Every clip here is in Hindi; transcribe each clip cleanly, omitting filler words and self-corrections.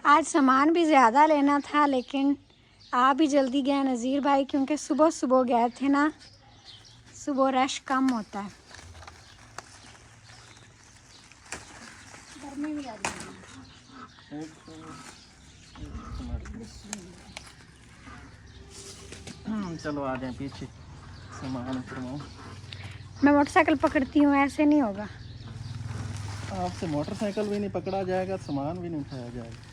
आज सामान भी ज़्यादा लेना था लेकिन आ भी जल्दी गए नज़ीर भाई, क्योंकि सुबह सुबह गए थे ना, सुबह रश कम होता है। गर्मी भी आ रही है। चलो आ जाए पीछे, सामान उतरवाऊं। मैं मोटरसाइकिल पकड़ती हूँ, ऐसे नहीं होगा। आपसे मोटरसाइकिल भी नहीं पकड़ा जाएगा, सामान भी नहीं उठाया जाएगा।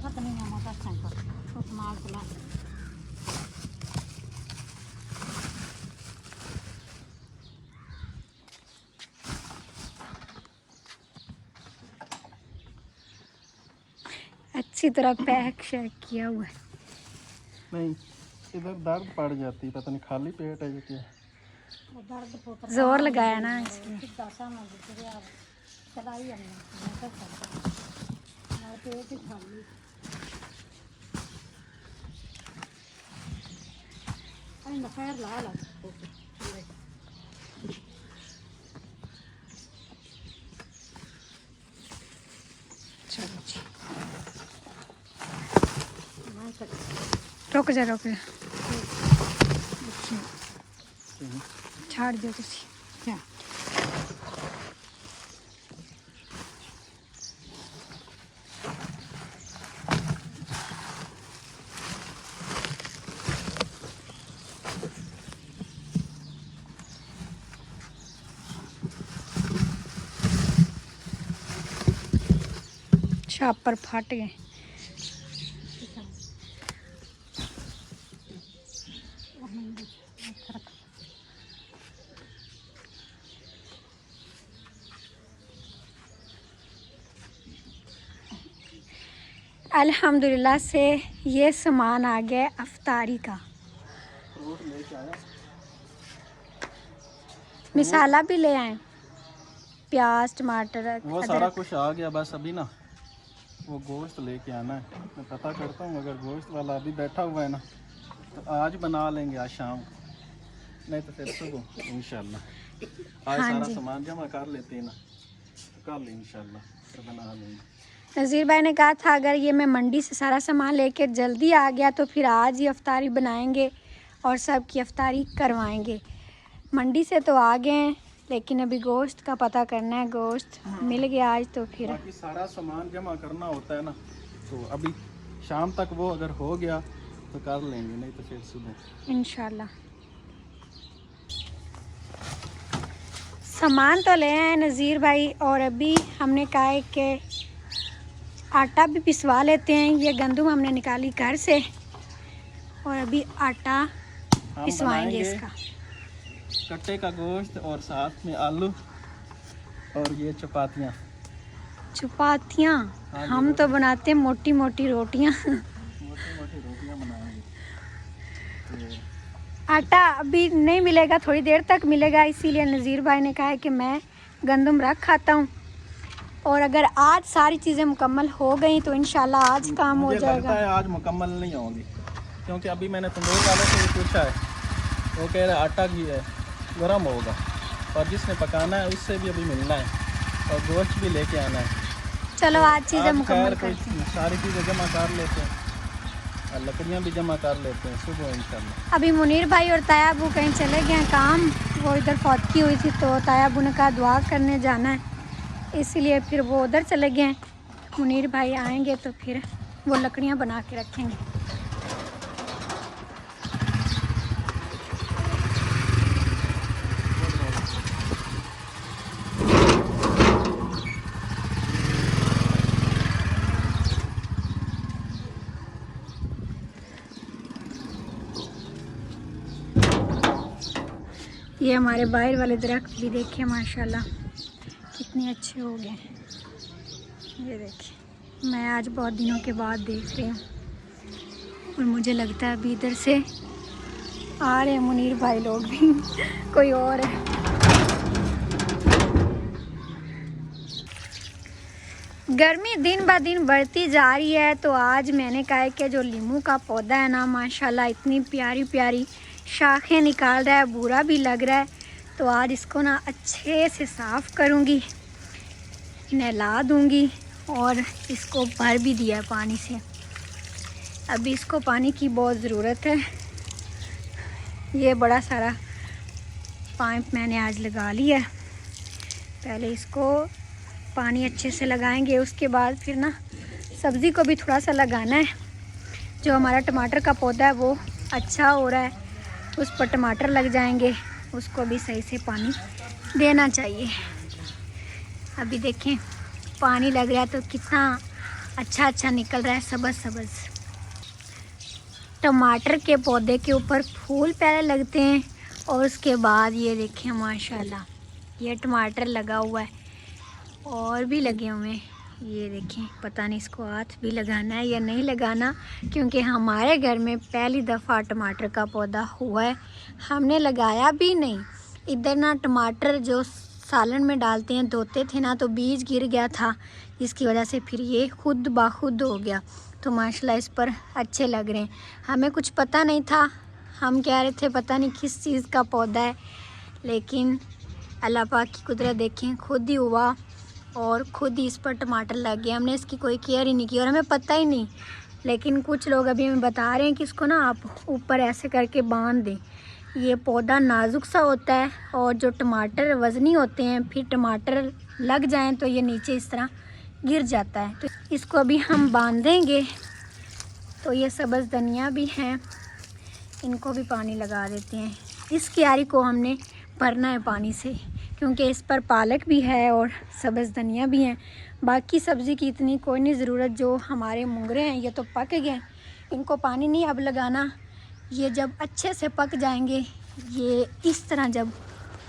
पता नहीं है मोटरसाइकिल तो मार चला। अच्छी तरह पैक शैक किया हुआ है। नहीं, इधर दर्द पड़ जाती, पता नहीं खाली पेट है ये क्या। जोर लगाया ना इसलिए। चलो जी, रुक जा रुक जा, छाड़ दो तुसी। छापर फट गए। अल्हम्दुलिल्लाह से ये सामान आ गया अफ्तारी का। फ्रूट लेके आया, मिसाला भी ले आए, प्याज टमाटर वो सारा कुछ आ गया। बस अभी ना वो गोश्त लेके आना है। मैं पता करता हूँ, अगर गोश्त वाला अभी बैठा हुआ है ना तो आज बना लेंगे, आज शाम को, नहीं तो फिर सुबह इंशाल्लाह। आज सारा सामान जमा कर लेते हैं ना तो कल इंशाल्लाह तो बना लेंगे। नज़ीर भाई ने कहा था अगर ये मैं मंडी से सारा सामान लेके जल्दी आ गया तो फिर आज ही अफ्तारी बनाएंगे और सब की अफ्तारी करवाएंगे। मंडी से तो आ गए हैं लेकिन अभी गोश्त का पता करना है। गोश्त मिल गया आज तो फिर बाकी सारा सामान जमा करना होता है ना, तो अभी शाम तक वो अगर हो गया तो कर लेंगे, नहीं तो फिर सुबह इंशाल्लाह। सामान तो ले आए नज़ीर भाई, और अभी हमने कहा है कि आटा भी पिसवा लेते हैं। ये गंदम हमने निकाली घर से और अभी आटा पिसवाएंगे इसका। कट्टे का गोश्त और साथ में आलू और ये चपातियाँ। चपातियाँ हम तो बनाते हैं मोटी मोटी रोटियाँ। मोटी मोटी रोटियाँ बनाएंगे। आटा अभी नहीं मिलेगा, थोड़ी देर तक मिलेगा, इसीलिए नज़ीर भाई ने कहा है कि मैं गंदम रख खाता हूँ और अगर आज सारी चीज़ें मुकम्मल हो गई तो इंशाल्लाह आज काम हो जाएगा। लगता है आज मुकम्मल नहीं होगी, क्योंकि अभी मैंने तंदूर वाले से भी पूछा है, वो कह रहा आटा भी है गर्म होगा और जिसने पकाना है उससे भी अभी मिलना है और गोश्त भी लेके आना है। चलो आज चीज़ें मुकम्मल करते हैं, सारी चीज़ें जमा कर लेते हैं और लकड़ियाँ भी जमा कर लेते हैं सुबह इंशाल्लाह। अभी मुनीर भाई और ताया अबू कहीं चले गए हैं काम, वो इधर फौतगी हुई थी तो ताया अबू ने कहा दुआ करने जाना है, इसलिए फिर वो उधर चले गए हैं। मुनीर भाई आएंगे तो फिर वो लकड़ियाँ बना के रखेंगे। ये हमारे बाहर वाले दरख्त भी देखे माशाल्लाह कितने अच्छे हो गए। ये देखिए, मैं आज बहुत दिनों के बाद देख रही हूँ और मुझे लगता है अभी इधर से आ रहे हैं मुनीर भाई लोग भी। कोई और है। गर्मी दिन ब दिन बढ़ती जा रही है, तो आज मैंने कहा है कि जो लीमू का पौधा है ना, माशाल्लाह इतनी प्यारी प्यारी शाखें निकाल रहा है, बुरा भी लग रहा है। तो आज इसको ना अच्छे से साफ़ करूँगी, नहला दूँगी और इसको भर भी दिया है पानी से। अभी इसको पानी की बहुत ज़रूरत है। ये बड़ा सारा पाइप मैंने आज लगा लिया है। पहले इसको पानी अच्छे से लगाएंगे, उसके बाद फिर ना सब्ज़ी को भी थोड़ा सा लगाना है। जो हमारा टमाटर का पौधा है वो अच्छा हो रहा है, उस पर टमाटर लग जाएंगे, उसको भी सही से पानी देना चाहिए। अभी देखें पानी लग रहा है तो कितना अच्छा निकल रहा है, सब्ज़ सब्ज़। टमाटर के पौधे के ऊपर फूल पहले लगते हैं और उसके बाद ये देखें माशाल्लाह ये टमाटर लगा हुआ है और भी लगे हुए हैं। ये देखें, पता नहीं इसको हाथ भी लगाना है या नहीं लगाना, क्योंकि हमारे घर में पहली दफ़ा टमाटर का पौधा हुआ है, हमने लगाया भी नहीं। इधर ना टमाटर जो सालन में डालते हैं धोते थे ना, तो बीज गिर गया था, जिसकी वजह से फिर ये खुद ब खुद हो गया। तो माशाल्लाह इस पर अच्छे लग रहे हैं। हमें कुछ पता नहीं था, हम कह रहे थे पता नहीं किस चीज़ का पौधा है, लेकिन अल्लाह पाक की कुदरत देखें, खुद ही हुआ और खुद ही इस पर टमाटर लग गए। हमने इसकी कोई केयर ही नहीं की और हमें पता ही नहीं। लेकिन कुछ लोग अभी हमें बता रहे हैं कि इसको ना आप ऊपर ऐसे करके बांध दें। ये पौधा नाजुक सा होता है और जो टमाटर वज़नी होते हैं, फिर टमाटर लग जाएं तो ये नीचे इस तरह गिर जाता है। तो इसको अभी हम बांधेंगे। तो ये सब्ज़ धनिया भी हैं, इनको भी पानी लगा देते हैं। इस क्यारी को हमने भरना है पानी से, क्योंकि इस पर पालक भी है और सब्ज़ धनिया भी हैं। बाकी सब्ज़ी की इतनी कोई नहीं ज़रूरत। जो हमारे मुंगरे हैं ये तो पक गए, इनको पानी नहीं अब लगाना। ये जब अच्छे से पक जाएंगे, ये इस तरह जब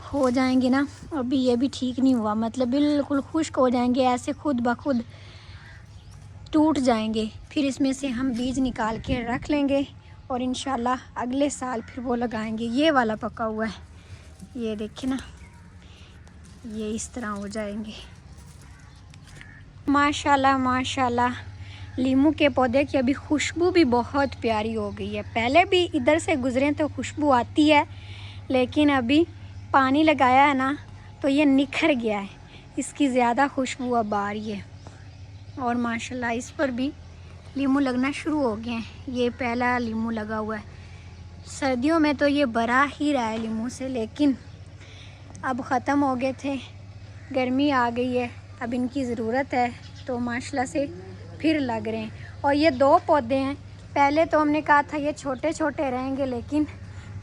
हो जाएंगे ना, अभी ये भी ठीक नहीं हुआ, मतलब बिल्कुल खुश्क हो जाएंगे, ऐसे खुद ब खुद टूट जाएंगे। फिर इसमें से हम बीज निकाल के रख लेंगे और इंशाल्लाह अगले साल फिर वो लगाएंगे। ये वाला पका हुआ है, ये देखिए ना, ये इस तरह हो जाएंगे। माशाल्लाह माशाल्लाह लीमू के पौधे की अभी खुशबू भी बहुत प्यारी हो गई है। पहले भी इधर से गुजरे तो खुशबू आती है, लेकिन अभी पानी लगाया है ना तो ये निखर गया है, इसकी ज़्यादा खुशबू अब आ रही है। और माशाल्लाह इस पर भी लीमू लगना शुरू हो गए हैं। ये पहला लीमू लगा हुआ है। सर्दियों में तो ये भरा ही रहा है लीमू से, लेकिन अब ख़त्म हो गए थे, गर्मी आ गई है, अब इनकी ज़रूरत है, तो माशाल्लाह से फिर लग रहे हैं। और ये 2 पौधे हैं। पहले तो हमने कहा था ये छोटे छोटे रहेंगे, लेकिन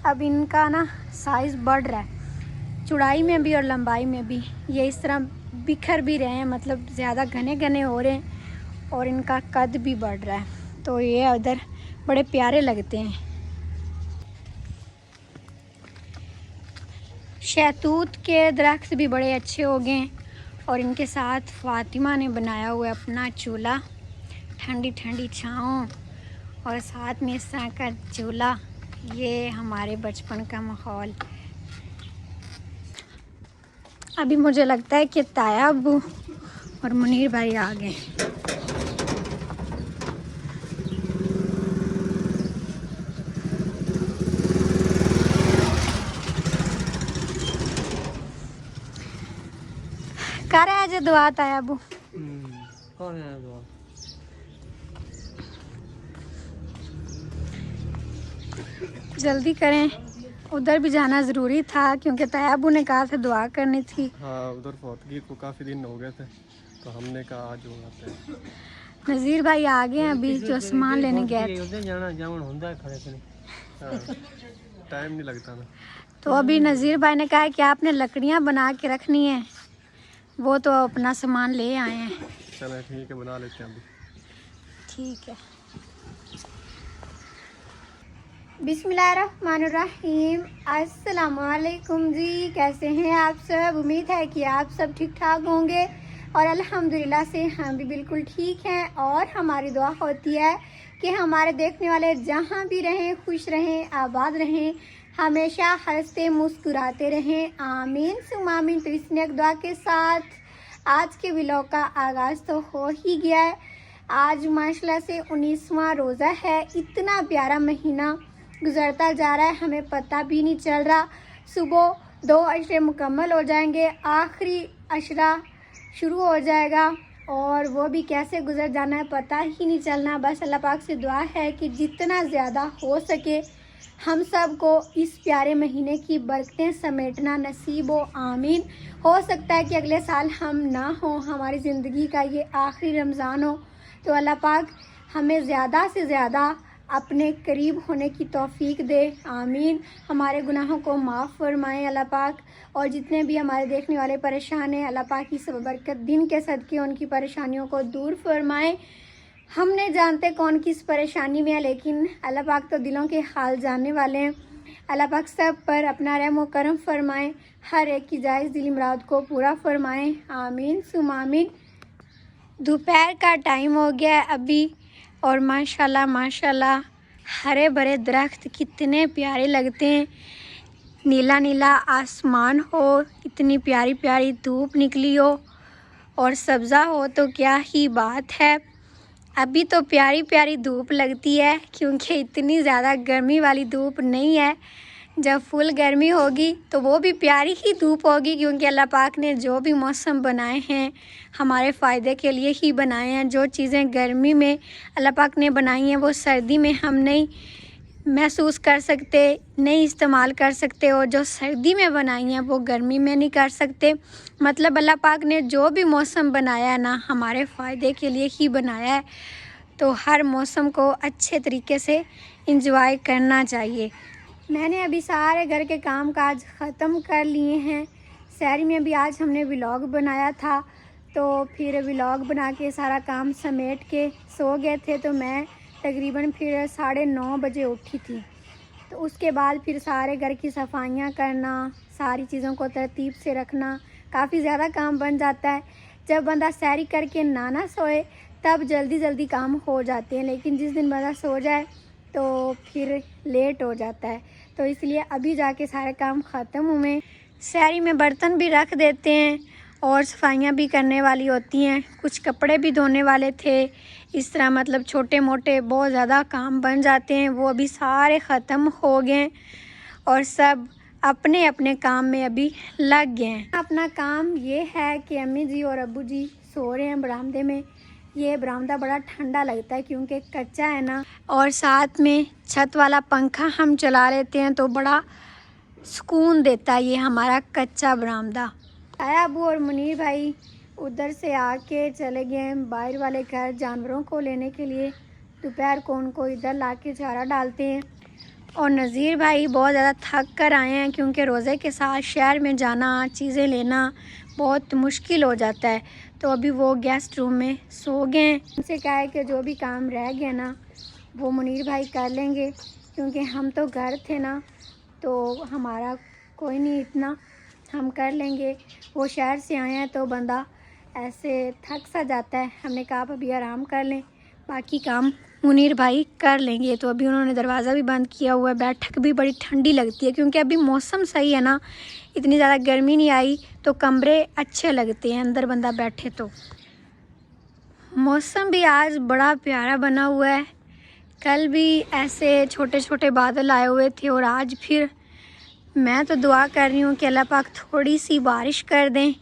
अब इनका ना साइज़ बढ़ रहा है, चौड़ाई में भी और लंबाई में भी। ये इस तरह बिखर भी रहे हैं, मतलब ज़्यादा घने घने हो रहे हैं और इनका कद भी बढ़ रहा है। तो ये उधर बड़े प्यारे लगते हैं। शहतूत के दरख्त भी बड़े अच्छे हो गए हैं और इनके साथ फ़ातिमा ने बनाया हुआ अपना चूल्हा, ठंडी ठंडी छाँव और साथ में इस तरह का चूल्हा। ये हमारे बचपन का माहौल। अभी मुझे लगता है कि ताया अब्बू और मुनीर भाई आ गए। कर आज दुआ ताया अब्बू। कौन है दुआ? जल्दी करें, उधर भी जाना ज़रूरी था, क्योंकि ताया अब्बू ने कहा था दुआ करनी थी। हाँ, उधर फौतगी को काफ़ी दिन हो गए थे, तो हमने कहा आज आते हैं। नज़ीर भाई आ गए हैं अभी, जो सामान लेने गए थे। उधर जाना जावन होता है खड़े खड़े, टाइम नहीं लगता ना। तो अभी नज़ीर भाई ने कहा है कि आपने लकड़ियाँ बना के रखनी है, वो तो अपना सामान ले आए हैं। चलो ठीक है, बना लेते हैं अभी। ठीक है। बिस्मिल्लाहिर्रहमानिर्रहीम। अस्सलामुअलैकुम जी, कैसे हैं आप सब? उम्मीद है कि आप सब ठीक ठाक होंगे और अल्हम्दुलिल्लाह से हम भी बिल्कुल ठीक हैं। और हमारी दुआ होती है कि हमारे देखने वाले जहाँ भी रहें खुश रहें, आबाद रहें, हमेशा हंसते मुस्कुराते रहें। आमीन सुम आमीन। तो इस नेक दुआ के साथ आज के व्लॉग का आगाज़ तो हो ही गया है। आज माशाल्लाह से 19वां रोज़ा है। इतना प्यारा महीना गुजरता जा रहा है, हमें पता भी नहीं चल रहा। सुबह 2 अशरे मुकम्मल हो जाएंगे, आखिरी अशरा शुरू हो जाएगा और वो भी कैसे गुजर जाना है पता ही नहीं चलना। बस अल्लाह पाक से दुआ है कि जितना ज़्यादा हो सके हम सब को इस प्यारे महीने की बरकतें समेटना नसीब हो, आमीन। हो सकता है कि अगले साल हम ना हो, हमारी ज़िंदगी का ये आखिरी रमज़ान हो, तो अल्लाह पाक हमें ज़्यादा से ज़्यादा अपने करीब होने की तौफीक दे, आमीन। हमारे गुनाहों को माफ़ फरमाएं अल्लाह पाक, और जितने भी हमारे देखने वाले परेशान हैं अल्लाह पाक की सब बरकत दिन के सदके उनकी परेशानियों को दूर फरमाएं। हम नहीं जानते कौन किस परेशानी में है, लेकिन अल्लाह पाक तो दिलों के हाल जानने वाले हैं। अल्लाह पाक सब पर अपना रहम व करम फरमाएं, हर एक की जायज़ दिली मुराद को पूरा फरमाएं, आमीन सुम आमीन। दोपहर का टाइम हो गया है अभी, और माशाल्लाह माशाल्लाह हरे भरे दरख्त कितने प्यारे लगते हैं। नीला नीला आसमान हो, इतनी प्यारी प्यारी धूप निकली हो और सब्ज़ा हो तो क्या ही बात है। अभी तो प्यारी प्यारी धूप लगती है क्योंकि इतनी ज़्यादा गर्मी वाली धूप नहीं है। जब फुल गर्मी होगी तो वो भी प्यारी ही धूप होगी, क्योंकि अल्लाह पाक ने जो भी मौसम बनाए हैं हमारे फ़ायदे के लिए ही बनाए हैं। जो चीज़ें गर्मी में अल्लाह पाक ने बनाई हैं वो सर्दी में हम नहीं महसूस कर सकते, नहीं इस्तेमाल कर सकते, और जो सर्दी में बनाई हैं वो गर्मी में नहीं कर सकते। मतलब अल्लाह पाक ने जो भी मौसम बनाया है ना हमारे फ़ायदे के लिए ही बनाया है, तो हर मौसम को अच्छे तरीके से इंजॉय करना चाहिए। मैंने अभी सारे घर के काम काज ख़त्म कर लिए हैं। शहर में भी आज हमने व्लॉग बनाया था, तो फिर व्लॉग बना के सारा काम समेट के सो गए थे। तो मैं तकरीबन फिर 9:30 बजे उठी थी। तो उसके बाद फिर सारे घर की सफाइयाँ करना, सारी चीज़ों को तरतीब से रखना, काफ़ी ज़्यादा काम बन जाता है। जब बंदा सैरी करके ना सोए तब जल्दी जल्दी काम हो जाते हैं, लेकिन जिस दिन बंदा सो जाए तो फिर लेट हो जाता है। तो इसलिए अभी जाके सारे काम ख़त्म हुए। सैरी में बर्तन भी रख देते हैं और सफाइयाँ भी करने वाली होती हैं, कुछ कपड़े भी धोने वाले थे। इस तरह मतलब छोटे मोटे बहुत ज़्यादा काम बन जाते हैं, वो अभी सारे ख़त्म हो गए और सब अपने अपने काम में अभी लग गए हैं। अपना काम ये है कि अम्मी जी और अब्बू जी सो रहे हैं बरामदे में। ये बरामदा बड़ा ठंडा लगता है क्योंकि कच्चा है ना, और साथ में छत वाला पंखा हम चला लेते हैं तो बड़ा सुकून देता है ये हमारा कच्चा बरामदा। आया अबू और मुनीर भाई उधर से आके चले गए बाहर वाले घर जानवरों को लेने के लिए। दोपहर को उनको इधर ला के चारा डालते हैं। और नज़ीर भाई बहुत ज़्यादा थक कर आए हैं क्योंकि रोज़े के साथ शहर में जाना, चीज़ें लेना बहुत मुश्किल हो जाता है। तो अभी वो गेस्ट रूम में सो गए हैं। उनसे कहा है कि जो भी काम रह गया ना वो मुनीर भाई कर लेंगे, क्योंकि हम तो घर थे ना, तो हमारा कोई नहीं, इतना हम कर लेंगे। वो शहर से आए हैं तो बंदा ऐसे थक सा जाता है। हमने कहा आप अभी आराम कर लें, बाकी काम मुनीर भाई कर लेंगे। तो अभी उन्होंने दरवाज़ा भी बंद किया हुआ है। बैठक भी बड़ी ठंडी लगती है क्योंकि अभी मौसम सही है ना, इतनी ज़्यादा गर्मी नहीं आई, तो कमरे अच्छे लगते हैं अंदर बंदा बैठे तो। मौसम भी आज बड़ा प्यारा बना हुआ है। कल भी ऐसे छोटे छोटे बादल आए हुए थे और आज फिर मैं तो दुआ कर रही हूँ कि अल्लाह पाक थोड़ी सी बारिश कर दें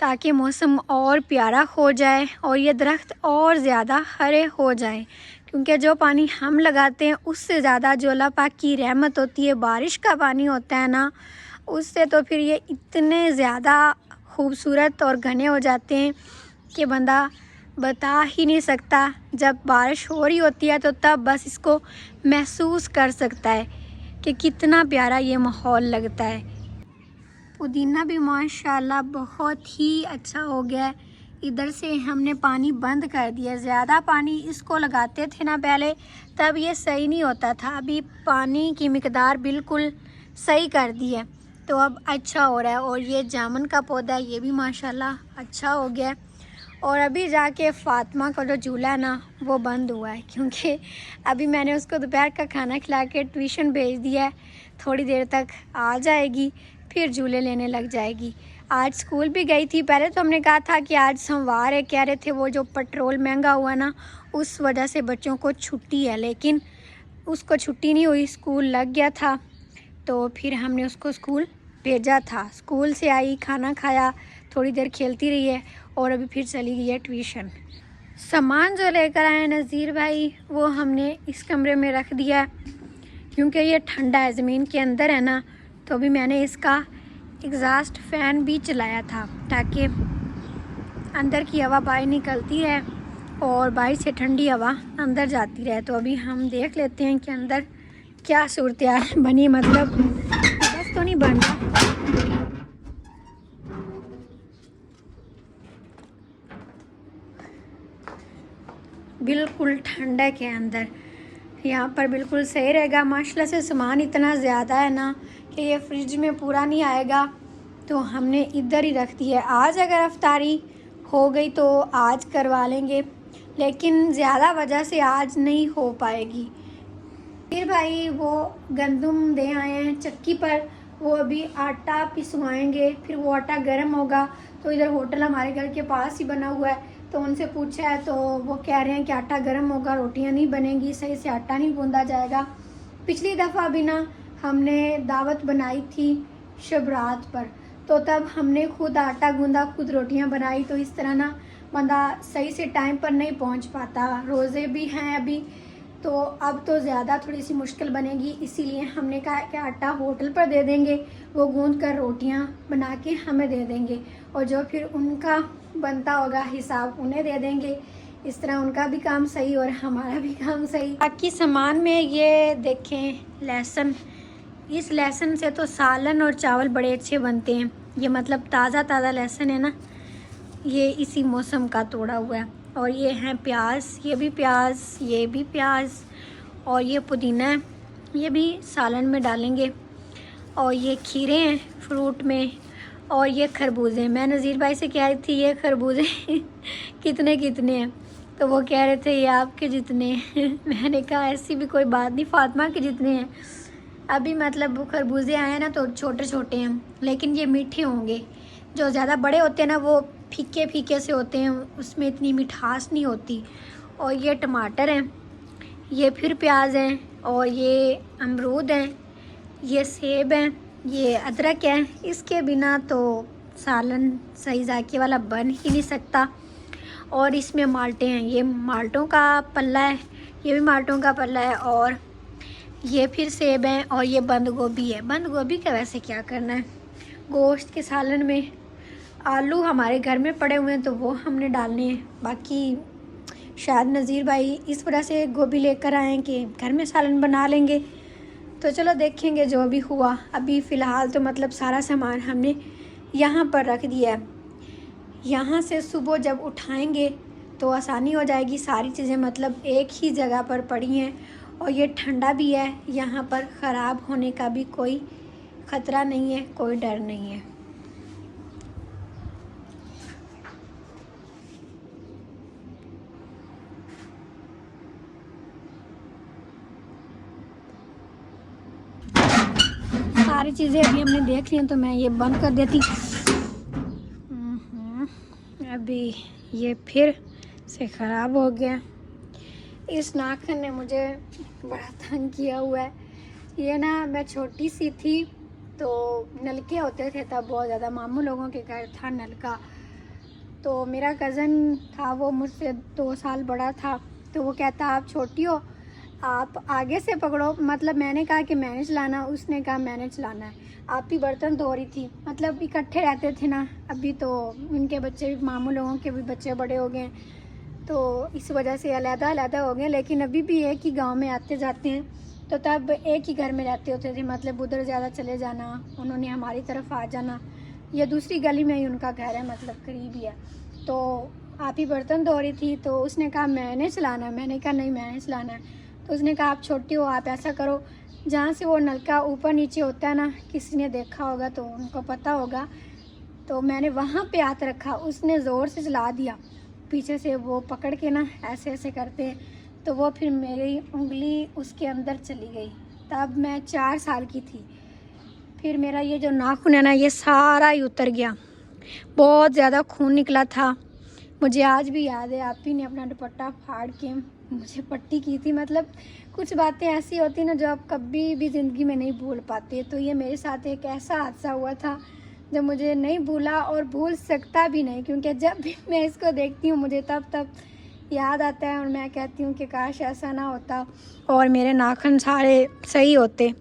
ताकि मौसम और प्यारा हो जाए और ये दरख्त और ज़्यादा हरे हो जाएं, क्योंकि जो पानी हम लगाते हैं उससे ज़्यादा जो अल्लाह पाक की रहमत होती है, बारिश का पानी होता है ना, उससे तो फिर ये इतने ज़्यादा खूबसूरत और घने हो जाते हैं कि बंदा बता ही नहीं सकता। जब बारिश हो रही होती है तो तब बस इसको महसूस कर सकता है कि कितना प्यारा ये माहौल लगता है। पुदीना भी माशाल्लाह बहुत ही अच्छा हो गया है। इधर से हमने पानी बंद कर दिया। ज़्यादा पानी इसको लगाते थे ना पहले, तब ये सही नहीं होता था। अभी पानी की मिकदार बिल्कुल सही कर दी है तो अब अच्छा हो रहा है। और ये जामुन का पौधा है, ये भी माशाल्लाह अच्छा हो गया है। और अभी जाके फ़ातिमा का जो झूला है ना वो बंद हुआ है, क्योंकि अभी मैंने उसको दोपहर का खाना खिला के ट्यूशन भेज दिया है। थोड़ी देर तक आ जाएगी, फिर झूले लेने लग जाएगी। आज स्कूल भी गई थी। पहले तो हमने कहा था कि आज सोमवार है, कह रहे थे वो जो पेट्रोल महंगा हुआ ना उस वजह से बच्चों को छुट्टी है, लेकिन उसको छुट्टी नहीं हुई, स्कूल लग गया था। तो फिर हमने उसको स्कूल भेजा था। स्कूल से आई, खाना खाया, थोड़ी देर खेलती रही है और अभी फिर चली गई है ट्यूशन। सामान जो लेकर आए नज़ीर भाई वो हमने इस कमरे में रख दिया है, क्योंकि ये ठंडा है, ज़मीन के अंदर है ना। तो अभी मैंने इसका एग्जॉस्ट फ़ैन भी चलाया था ताकि अंदर की हवा बाहर निकलती रहे और बाहर से ठंडी हवा अंदर जाती रहे। तो अभी हम देख लेते हैं कि अंदर क्या सूरत हाल बनी, मतलब बस तो नहीं बन रहा। बिल्कुल ठंडक है अंदर, यहाँ पर बिल्कुल सही रहेगा। माशाल्लाह से सामान इतना ज़्यादा है ना कि ये फ्रिज में पूरा नहीं आएगा, तो हमने इधर ही रख दी है। आज अगर अफ्तारी हो गई तो आज करवा लेंगे, लेकिन ज़्यादा वजह से आज नहीं हो पाएगी। फिर भाई वो गंदम दे आए हैं चक्की पर, वो अभी आटा पिसवाएंगे, फिर वो आटा गर्म होगा। तो इधर होटल हमारे घर के पास ही बना हुआ है, तो उनसे पूछा है तो वो कह रहे हैं कि आटा गर्म होगा, रोटियां नहीं बनेंगी, सही से आटा नहीं गूंदा जाएगा। पिछली दफ़ा भी ना हमने दावत बनाई थी शबरात पर, तो तब हमने खुद आटा गूंदा, खुद रोटियां बनाई। तो इस तरह ना बंदा सही से टाइम पर नहीं पहुंच पाता। रोज़े भी हैं अभी, तो अब तो ज़्यादा थोड़ी सी मुश्किल बनेगी, इसीलिए हमने कहा कि आटा होटल पर दे देंगे, वो गूंद कर रोटियां बना के हमें दे देंगे और जो फिर उनका बनता होगा हिसाब उन्हें दे देंगे। इस तरह उनका भी काम सही और हमारा भी काम सही। बाकी सामान में ये देखें लहसुन, इस लहसुन से तो सालन और चावल बड़े अच्छे बनते हैं। ये मतलब ताज़ा ताज़ा लहसुन है ना, ये इसी मौसम का तोड़ा हुआ है। और ये हैं प्याज, ये भी प्याज, ये भी प्याज, और ये पुदीना है, ये भी सालन में डालेंगे। और ये खीरे हैं फ्रूट में, और ये खरबूजे। मैं नज़ीर भाई से कह रही थी ये खरबूजे कितने कितने हैं, तो वो कह रहे थे ये आपके जितने हैं। मैंने कहा ऐसी भी कोई बात नहीं, फातिमा के जितने हैं। अभी मतलब वो खरबूजे आए हैं ना तो छोटे छोटे हैं, लेकिन ये मीठे होंगे। जो ज़्यादा बड़े होते हैं ना वो फीके फीके से होते हैं, उसमें इतनी मिठास नहीं होती। और ये टमाटर हैं, ये फिर प्याज हैं, और ये अमरूद हैं, ये सेब हैं, ये अदरक है। इसके बिना तो सालन सही जाके वाला बन ही नहीं सकता। और इसमें माल्टे हैं, ये माल्टों का पल्ला है, ये भी माल्टों का पल्ला है। और ये फिर सेब हैं, और ये बंद गोभी है। बंद गोभी का वैसे क्या करना है गोश्त के सालन में। आलू हमारे घर में पड़े हुए हैं तो वो हमने डालने हैं। बाकी शायद नज़ीर भाई इस वजह से गोभी लेकर आए कि घर में सालन बना लेंगे। तो चलो देखेंगे जो भी हुआ। अभी फ़िलहाल तो मतलब सारा सामान हमने यहाँ पर रख दिया है। यहाँ से सुबह जब उठाएंगे तो आसानी हो जाएगी। सारी चीज़ें मतलब एक ही जगह पर पड़ी हैं, और ये ठंडा भी है, यहाँ पर ख़राब होने का भी कोई ख़तरा नहीं है, कोई डर नहीं है। सारी चीज़ें अभी हमने देख ली हैं, तो मैं ये बंद कर देती। अभी ये फिर से ख़राब हो गया। इस नाखून ने मुझे बड़ा तंग किया हुआ है। ये ना मैं छोटी सी थी तो नलके होते थे तब बहुत ज़्यादा, मामू लोगों के घर था नलका। तो मेरा कज़न था, वो मुझसे 2 साल बड़ा था, तो वो कहता आप छोटी हो, आप आगे से पकड़ो। मतलब मैंने कहा कि मैंने चलाना, उसने कहा मैंने चलाना है। आप ही बर्तन धो रही थी, मतलब इकट्ठे रहते थे ना। अभी तो उनके बच्चे भी, मामू लोगों के भी बच्चे बड़े हो गए, तो इस वजह से अलग-अलग हो गए। लेकिन अभी भी एक ही गांव में आते जाते हैं, तो तब एक ही घर में रहते होते थे। मतलब उधर ज़्यादा चले जाना, उन्होंने हमारी तरफ आ जाना। ये दूसरी गली में ही उनका घर है, मतलब करीब ही है। तो आप ही बर्तन धो रही थी, तो उसने कहा मैंने चलाना है। मैंने कहा नहीं मैंने चलाना है। तो उसने कहा आप छोटी हो, आप ऐसा करो, जहाँ से वो नलका ऊपर नीचे होता है ना, किसी ने देखा होगा तो उनको पता होगा। तो मैंने वहाँ पे हाथ रखा, उसने ज़ोर से चला दिया, पीछे से वो पकड़ के ना ऐसे ऐसे करते हैं, तो वो फिर मेरी उंगली उसके अंदर चली गई। तब मैं 4 साल की थी। फिर मेरा ये जो नाखून है ना, ये सारा ही उतर गया। बहुत ज़्यादा खून निकला था। मुझे आज भी याद है, आप ही ने अपना दुपट्टा फाड़ के मुझे पट्टी की थी। मतलब कुछ बातें ऐसी होती ना जो आप कभी भी ज़िंदगी में नहीं भूल पाते। तो ये मेरे साथ एक ऐसा हादसा हुआ था जो मुझे नहीं भूला और भूल सकता भी नहीं, क्योंकि जब भी मैं इसको देखती हूँ मुझे तब याद आता है और मैं कहती हूँ कि काश ऐसा ना होता और मेरे नाखून सारे सही होते।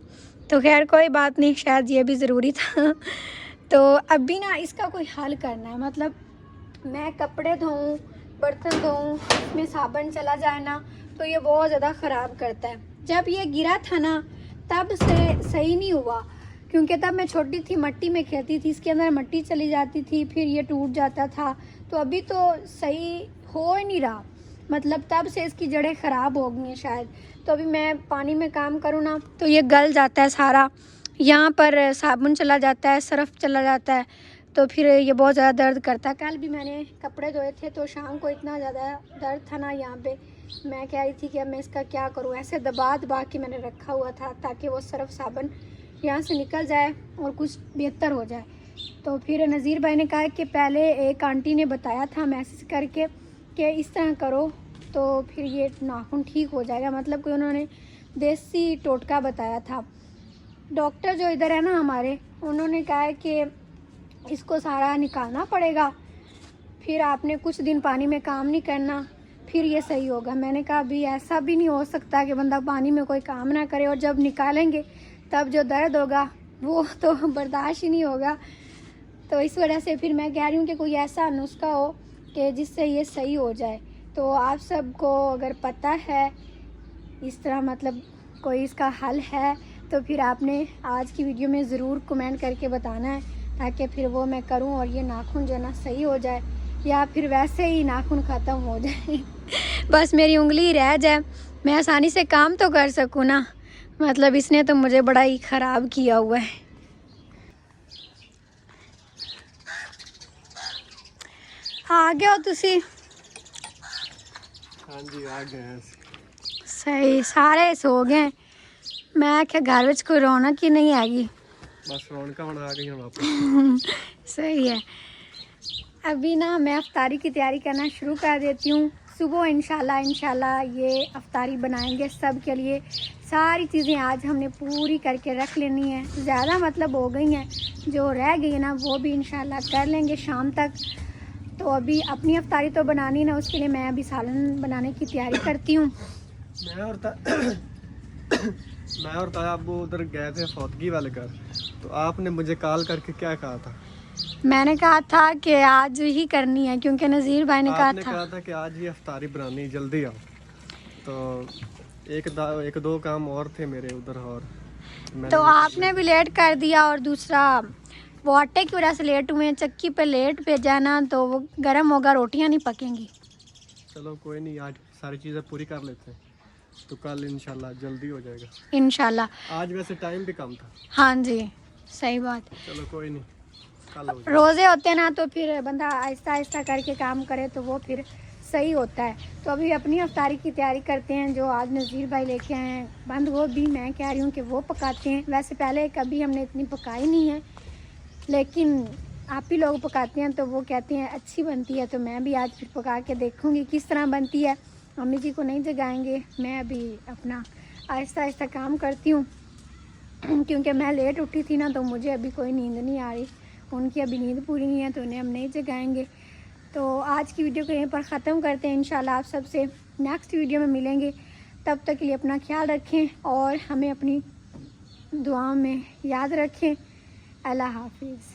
तो खैर कोई बात नहीं, शायद ये भी ज़रूरी था। तो अभी ना इसका कोई हल करना है। मतलब मैं कपड़े धोऊं, बर्तन धोऊं, इसमें साबुन चला जाए ना तो ये बहुत ज़्यादा ख़राब करता है। जब ये गिरा था ना तब से सही नहीं हुआ, क्योंकि तब मैं छोटी थी, मिट्टी में खेलती थी, इसके अंदर मिट्टी चली जाती थी, फिर ये टूट जाता था। तो अभी तो सही हो ही नहीं रहा, मतलब तब से इसकी जड़ें ख़राब हो गई हैं शायद। तो अभी मैं पानी में काम करूँ ना तो ये गल जाता है सारा, यहाँ पर साबुन चला जाता है, सर्फ चला जाता है, तो फिर ये बहुत ज़्यादा दर्द करता है। कल भी मैंने कपड़े धोए थे तो शाम को इतना ज़्यादा दर्द था ना यहाँ पे, मैं कह रही थी कि अब मैं इसका क्या करूँ। ऐसे दबा के मैंने रखा हुआ था ताकि वो सर्फ साबुन यहाँ से निकल जाए और कुछ बेहतर हो जाए। तो फिर नज़ीर भाई ने कहा कि पहले एक आंटी ने बताया था मैसेज करके कि इस तरह करो तो फिर ये नाखून ठीक हो जाएगा। मतलब कि उन्होंने देसी टोटका बताया था। डॉक्टर जो इधर है ना हमारे, उन्होंने कहा है कि इसको सारा निकालना पड़ेगा, फिर आपने कुछ दिन पानी में काम नहीं करना, फिर ये सही होगा। मैंने कहा अभी ऐसा भी नहीं हो सकता कि बंदा पानी में कोई काम ना करे और जब निकालेंगे तब जो दर्द होगा वो तो बर्दाश्त ही नहीं होगा। तो इस वजह से फिर मैं कह रही हूँ कि कोई ऐसा नुस्खा हो कि जिससे ये सही हो जाए। तो आप सबको अगर पता है इस तरह, मतलब कोई इसका हल है, तो फिर आपने आज की वीडियो में ज़रूर कमेंट करके बताना है, ताकि फिर वो मैं करूं और ये नाखून जो ना सही हो जाए, या फिर वैसे ही नाखून ख़त्म हो जाए। बस मेरी उंगली रह जाए, मैं आसानी से काम तो कर सकूं ना। मतलब इसने तो मुझे बड़ा ही ख़राब किया हुआ है। आ गए हो तुसी? हाँ जी आ गए हैं। सही, सारे सो गए। मैं क्या घर में कोई रौनक ही नहीं आएगी। बस रौनक आ गई हम वापस। सही है। अभी ना मैं अफ्तारी की तैयारी करना शुरू कर देती हूँ। सुबह इंशाल्लाह ये अफ्तारी बनाएंगे सब के लिए। सारी चीज़ें आज हमने पूरी करके रख लेनी है, ज़्यादा मतलब हो गई हैं, जो रह गई है ना वो भी इंशाल्लाह कर लेंगे शाम तक। तो अभी अपनी अफ्तारी तो बनानी ना, उसके लिए मैं अभी सालन बनाने की तैयारी करती हूँ। मैं और ताया अब्बू उधर गए थे फौतगी वाले घर, तो आपने मुझे कॉल करके क्या कहा था? मैंने कहा था कि आज ही करनी है, क्योंकि नज़ीर भाई ने कहा था कि आज ही अफ्तारी बनानी, जल्दी आओ। तो एक दो काम और थे मेरे उधर, और तो आपने भी लेट कर दिया, और दूसरा वो आटे की वजह से लेट हुए, चक्की पे लेट भेजा ना तो वो गर्म होगा, रोटियां नहीं पकेंगी। चलो कोई नहीं, आज सारी चीज़ें पूरी कर लेते हैं तो कल इंशाल्लाह जल्दी हो जाएगा। इंशाल्लाह। आज वैसे टाइम भी कम था। हाँ जी सही बात। चलो कोई नहीं, कल हो जाएगा। रोज़े होते हैं ना तो फिर बंदा आहिस्ता आहिस्ता करके काम करे तो वो फिर सही होता है। तो अभी अपनी अफ्तारी की तैयारी करते हैं। जो आज नज़ीर भाई लेके आए हैं बंद गोभी, मैं कह रही हूँ कि वो पकाते हैं। वैसे पहले कभी हमने इतनी पकाई नहीं है, लेकिन आप ही लोग पकाते हैं तो वो कहते हैं अच्छी बनती है। तो मैं भी आज फिर पका के देखूँगी किस तरह बनती है। मम्मी जी को नहीं जगाएंगे, मैं अभी अपना आहिस्ता आहिस्ता काम करती हूँ, क्योंकि मैं लेट उठी थी ना तो मुझे अभी कोई नींद नहीं आ रही, उनकी अभी नींद पूरी नहीं है तो उन्हें हम नहीं जगाएंगे। तो आज की वीडियो को यहीं पर ख़त्म करते हैं। इंशाल्लाह आप सबसे नेक्स्ट वीडियो में मिलेंगे। तब तक के लिए अपना ख्याल रखें और हमें अपनी दुआओं में याद रखें। अल्लाह हाफिज़।